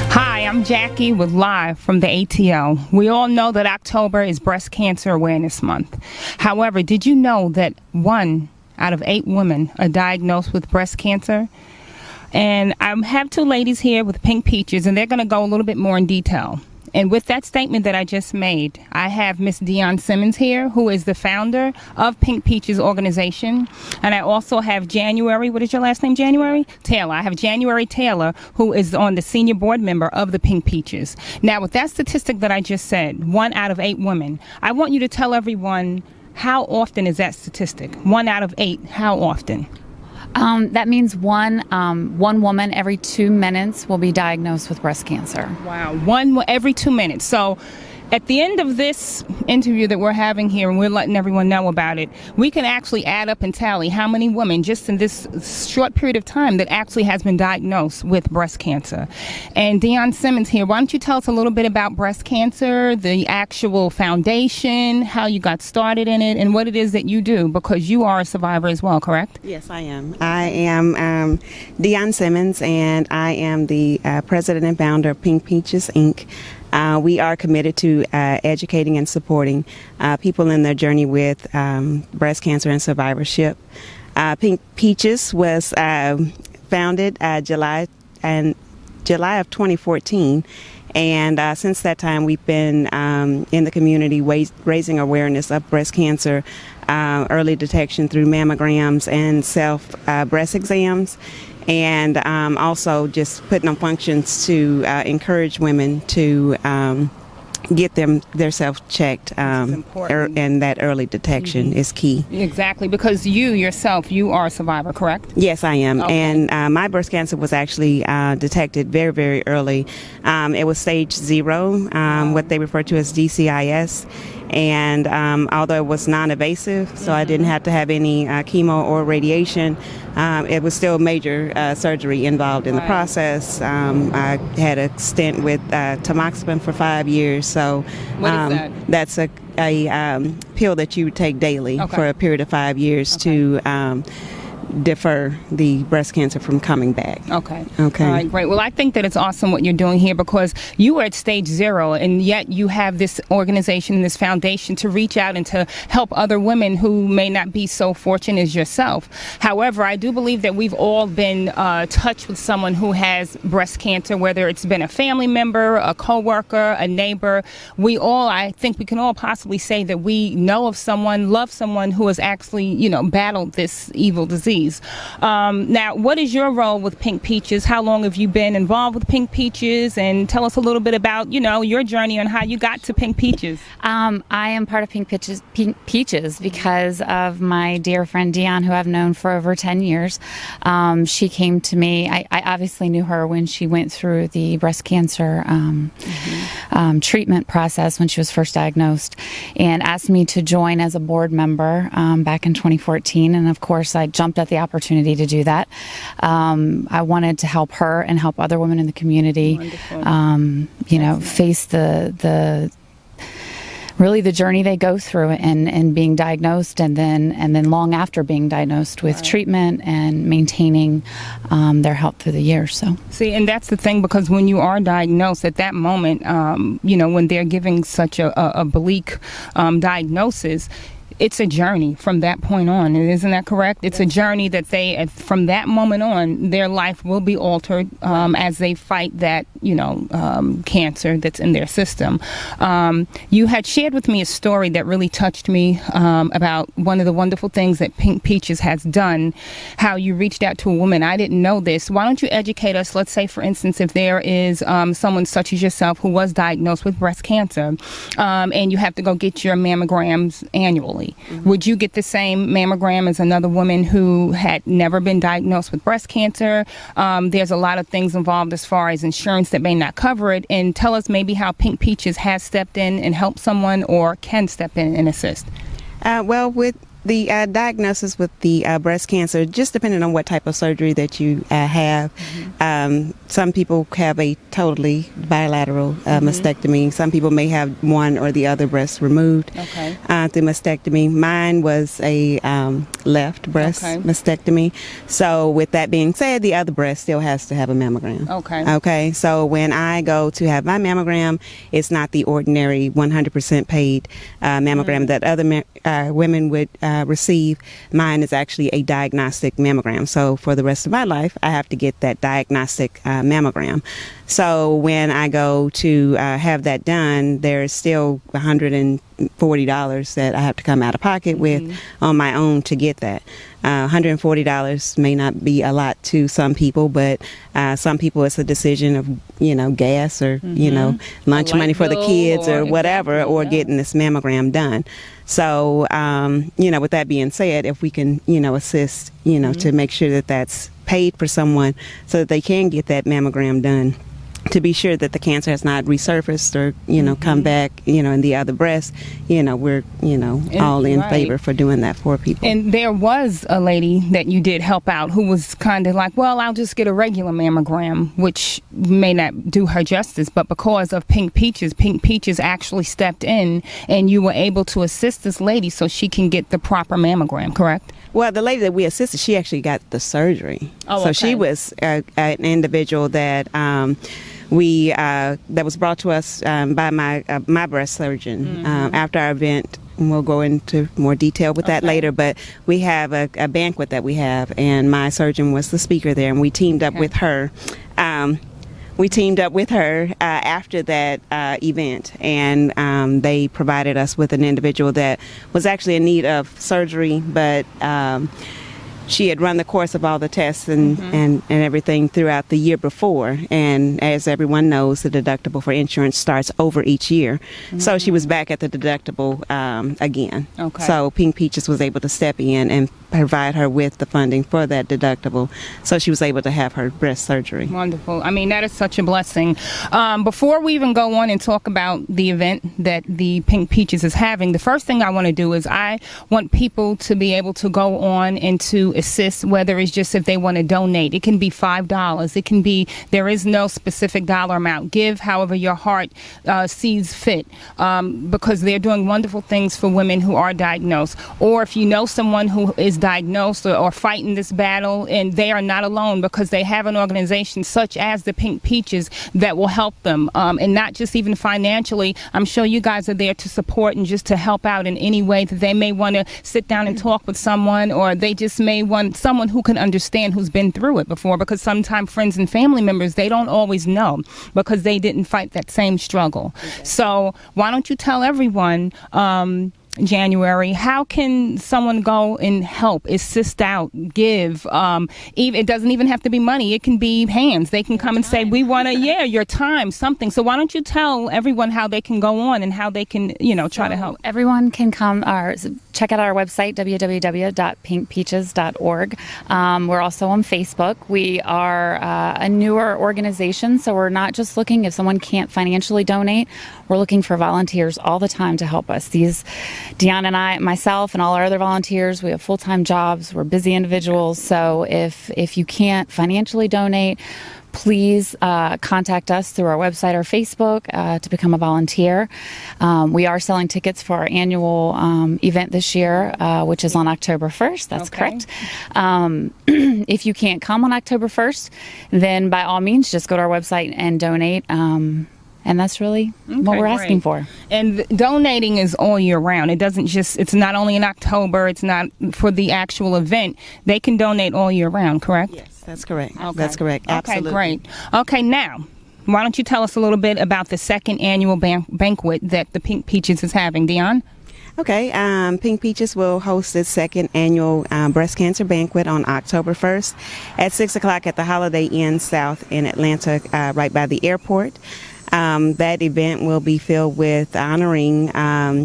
Hi, I'm Jackie with Live from the ATL. We all know that October is Breast Cancer Awareness Month. However, did you know that 1 out of 8 women are diagnosed with breast cancer? And I have 2 ladies here with pink peaches, and they're going to go a little bit more in detail. And with that statement that I just made, I have Miss Dion Simmons here, who is the founder of Pink Peaches organization. And I also have January, what is your last name, January? Taylor. I have January Taylor, who is on the senior board member of the Pink Peaches. Now, with that statistic that I just said, 1 out of 8 women, I want you to tell everyone, how often is that statistic? 1 out of 8, how often? That means one woman every 2 minutes will be diagnosed with breast cancer. Wow, 1 every 2 minutes. So at the end of this interview that we're having here, and we're letting everyone know about it, we can actually add up and tally how many women just in this short period of time that actually has been diagnosed with breast cancer. And Dion Simmons here, why don't you tell us a little bit about breast cancer, the actual foundation, how you got started in it, and what it is that you do, because you are a survivor as well, correct? Yes, I am. I am Dion Simmons, and I am the president and founder of Pink Peaches, Inc. We are committed to educating and supporting people in their journey with breast cancer and survivorship. Pink Peaches was founded July of 2014, and since that time we've been in the community raising awareness of breast cancer, early detection through mammograms and self breast exams. And also just putting on functions to encourage women to get their self checked, and that early detection is key. Exactly, because you yourself, you are a survivor, correct? Yes, I am. Okay. And my breast cancer was actually detected very, very early. It was stage 0, what they refer to as DCIS. And although it was non-invasive, so I didn't have to have any chemo or radiation, it was still major surgery involved in the process. I had a stint with tamoxifen for 5 years. So what is that? That's a pill that you take daily for a period of 5 years to defer the breast cancer from coming back. Okay. All right, great. Well, I think that it's awesome what you're doing here, because you were at stage 0, and yet you have this organization, this foundation to reach out and to help other women who may not be so fortunate as yourself. However, I do believe that we've all been touched with someone who has breast cancer, whether it's been a family member, a coworker, a neighbor. I think we can all possibly say that we know of someone, love someone who has actually, battled this evil disease. Now, what is your role with Pink Peaches? How long have you been involved with Pink Peaches? And tell us a little bit about, your journey and how you got to Pink Peaches. I am part of Pink Peaches because of my dear friend Dion, who I've known for over 10 years. She came to me. I obviously knew her when she went through the breast cancer treatment process when she was first diagnosed, and asked me to join as a board member back in 2014. And of course, I jumped at the opportunity to do that. I wanted to help her and help other women in the community, face the really the journey they go through and being diagnosed, and then long after being diagnosed with treatment and maintaining their health through the years. So see, and that's the thing, because when you are diagnosed at that moment, when they're giving such a bleak diagnosis, it's a journey from that point on. Isn't that correct? It's a journey that from that moment on, their life will be altered as they fight that, cancer that's in their system. You had shared with me a story that really touched me about one of the wonderful things that Pink Peaches has done, how you reached out to a woman. I didn't know this. Why don't you educate us? Let's say, for instance, if there is someone such as yourself who was diagnosed with breast cancer, and you have to go get your mammograms annually. Would you get the same mammogram as another woman who had never been diagnosed with breast cancer? There's a lot of things involved as far as insurance that may not cover it. And tell us maybe how Pink Peaches has stepped in and helped someone, or can step in and assist. Well, with the diagnosis with the breast cancer, just depending on what type of surgery that you have. Some people have a totally bilateral mastectomy. Some people may have one or the other breast removed through mastectomy. Mine was a left breast mastectomy. So with that being said, the other breast still has to have a mammogram. Okay. So when I go to have my mammogram, it's not the ordinary 100% paid mammogram that other women would receive. Mine is actually a diagnostic mammogram. So for the rest of my life, I have to get that diagnostic mammogram. So when I go to have that done, there's still $140 that I have to come out of pocket with on my own to get that. $140 may not be a lot to some people, but some people it's a decision of, gas or, lunch money for the kids or whatever, or getting this mammogram done. So, with that being said, if we can, assist, to make sure that that's paid for someone so that they can get that mammogram done, to be sure that the cancer has not resurfaced or come back in the other breast, we're all in favor for doing that for people. And there was a lady that you did help out who was kind of like, well, I'll just get a regular mammogram, which may not do her justice, but because of Pink Peaches actually stepped in and you were able to assist this lady so she can get the proper mammogram, correct? Well, the lady that we assisted, she actually got the surgery. So she was an individual that that was brought to us by my breast surgeon after our event. And we'll go into more detail with that later, but we have a banquet that we have, and my surgeon was the speaker there, and we teamed up with her. After that event, and they provided us with an individual that was actually in need of surgery, but she had run the course of all the tests and everything throughout the year before. And as everyone knows, the deductible for insurance starts over each year. So she was back at the deductible again. So Pink Peaches was able to step in and provide her with the funding for that deductible. So she was able to have her breast surgery. Wonderful. I mean, that is such a blessing. Before we even go on and talk about the event that the Pink Peaches is having, the first thing I want to do is I want people to be able to go on and to assist, whether it's just if they want to donate. It can be $5. It can be, there is no specific dollar amount. Give however your heart sees fit, because they're doing wonderful things for women who are diagnosed. Or if you know someone who is diagnosed or fighting this battle, and they are not alone, because they have an organization such as the Pink Peaches that will help them, and not just even financially. I'm sure you guys are there to support and just to help out in any way that they may want to sit down and talk with someone, or they just may want someone who can understand, who's been through it before, because sometimes friends and family members, they don't always know because they didn't fight that same struggle. So why don't you tell everyone, January, how can someone go and help, assist out, give? It doesn't even have to be money. It can be hands. They can come and say, we want to, your time, something. So why don't you tell everyone how they can go on and how they can, try to help? Everyone can come, check out our website, www.pinkpeaches.org. We're also on Facebook. We are a newer organization, so we're not just looking if someone can't financially donate. We're looking for volunteers all the time to help us. Deanna and I, myself, and all our other volunteers, we have full-time jobs. We're busy individuals. So if you can't financially donate, please contact us through our website or Facebook to become a volunteer. We are selling tickets for our annual event this year, which is on October 1st. That's correct. If you can't come on October 1st, then by all means, just go to our website and donate. And that's really what we're asking for. And donating is all year round. It doesn't just, it's not only in October, it's not for the actual event. They can donate all year round, correct? Yes, that's correct. That's correct. Absolutely. Okay, great. Okay, now, why don't you tell us a little bit about the second annual banquet that the Pink Peaches is having, Dion? Okay, Pink Peaches will host its second annual breast cancer banquet on October 1st at 6 o'clock at the Holiday Inn South in Atlanta, right by the airport. That event will be filled with honoring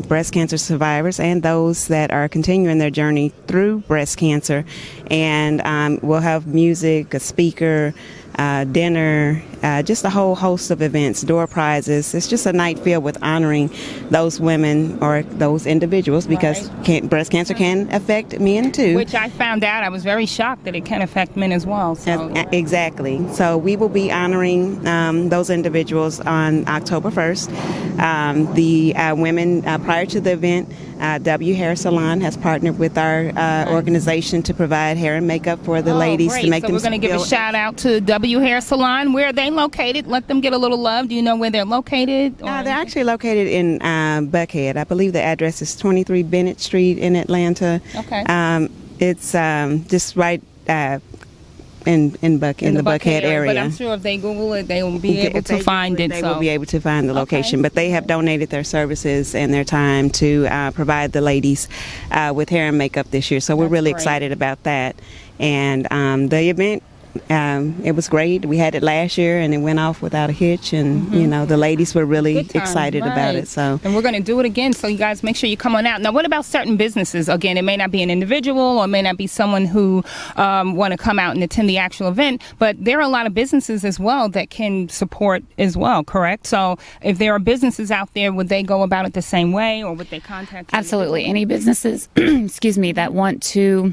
breast cancer survivors and those that are continuing their journey through breast cancer. And we'll have music, a speaker, dinner, just a whole host of events, door prizes. It's just a night filled with honoring those women or those individuals, because breast cancer can affect men too. Which I found out. I was very shocked that it can affect men as well. So. Exactly. So we will be honoring those individuals on October 1st. The women, prior to the event, W Hair Salon has partnered with our organization to provide hair and makeup for the ladies to make them. So we're going to give a shout out to W Hair Salon. Where are they located? Let them get a little love. Do you know where they're located? They're actually located in Buckhead. I believe the address is 23 Bennett Street in Atlanta. Okay. It's just right in the Buckhead area. But I'm sure if they Google it, they will be able to find it. They will be able to find the location. But they have donated their services and their time to provide the ladies with hair and makeup this year. So we're really excited about that. And the event, it was great. We had it last year and it went off without a hitch, and you know, the ladies were really excited about it. So, and we're going to do it again, so you guys make sure you come on out. Now, what about certain businesses? Again, it may not be an individual or it may not be someone who want to come out and attend the actual event, but there are a lot of businesses as well that can support as well, correct? So if there are businesses out there, would they go about it the same way, or would they contact you? Absolutely. Any businesses, excuse me, that want to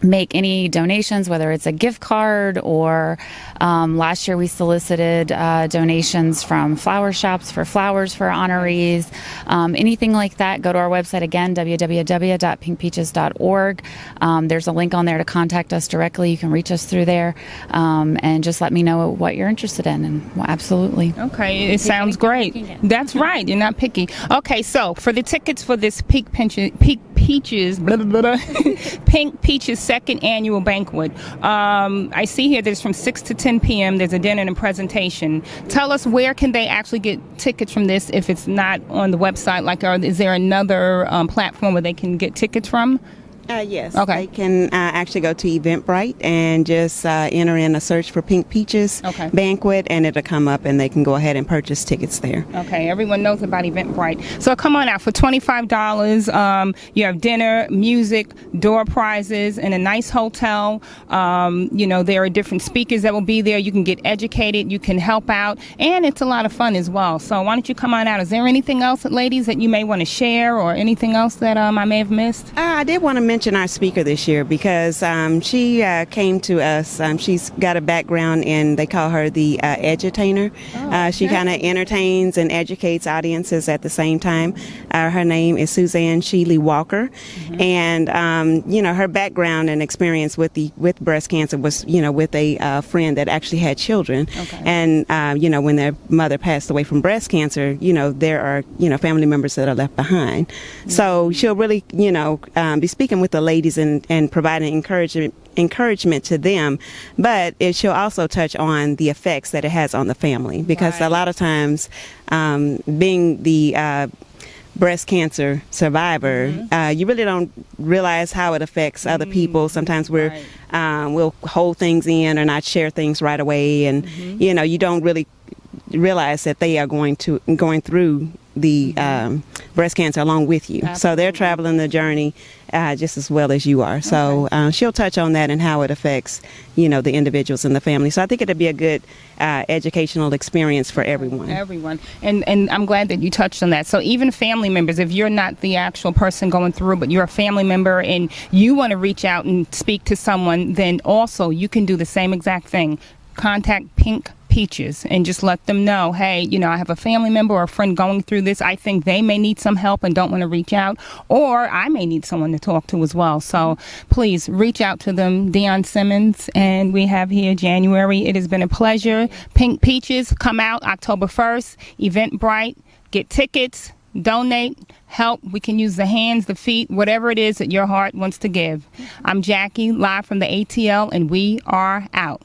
make any donations, whether it's a gift card or last year we solicited donations from flower shops for flowers for honorees, anything like that. Go to our website again, www.pinkpeaches.org. There's a link on there to contact us directly. You can reach us through there, and just let me know what you're interested in, and absolutely. Okay, it sounds great. That's right, you're not picky. Okay, so for the tickets for this Pink Peaches Pink Peaches second annual banquet, I see here there's from 6 to 10 p.m. There's a dinner and a presentation. Tell us, where can they actually get tickets from this if it's not on the website? Like, is there another platform where they can get tickets from? Yes. Okay. They can actually go to Eventbrite and just enter in a search for Pink Peaches Banquet, and it'll come up, and they can go ahead and purchase tickets there. Okay, everyone knows about Eventbrite. So come on out for $25. You have dinner, music, door prizes, and a nice hotel. You know, there are different speakers that will be there. You can get educated, you can help out, and it's a lot of fun as well. So why don't you come on out? Is there anything else, ladies, that you may want to share, or anything else that I may have missed? I did want to mention our speaker this year, because she came to us. She's got a background in, they call her the edutainer. She kind of entertains and educates audiences at the same time. Her name is Suzanne Sheely Walker, and you know, her background and experience with breast cancer was, you know, with a friend that actually had children, and you know, when their mother passed away from breast cancer, you know, there are, you know, family members that are left behind. So she'll really, you know, be speaking with the ladies and providing encouragement to them, but she'll also touch on the effects that it has on the family, because a lot of times, being the breast cancer survivor, you really don't realize how it affects other people. Sometimes we'll hold things in or not share things right away, and you know, you don't really realize that they are going through the breast cancer along with you. Absolutely. So they're traveling the journey just as well as you are. So she'll touch on that and how it affects, you know, the individuals in the family. So I think it'll be a good educational experience for everyone. And I'm glad that you touched on that. So even family members, if you're not the actual person going through, but you're a family member and you want to reach out and speak to someone, then also you can do the same exact thing. Contact Pink Peaches and just let them know, hey, you know, I have a family member or a friend going through this. I think they may need some help and don't want to reach out, or I may need someone to talk to as well. So please reach out to them. Dion Simmons, and we have here January. It has been a pleasure. Pink Peaches, come out October 1st. Eventbrite, get tickets, donate, help. We can use the hands, the feet, whatever it is that your heart wants to give. I'm Jackie, live from the ATL, and we are out.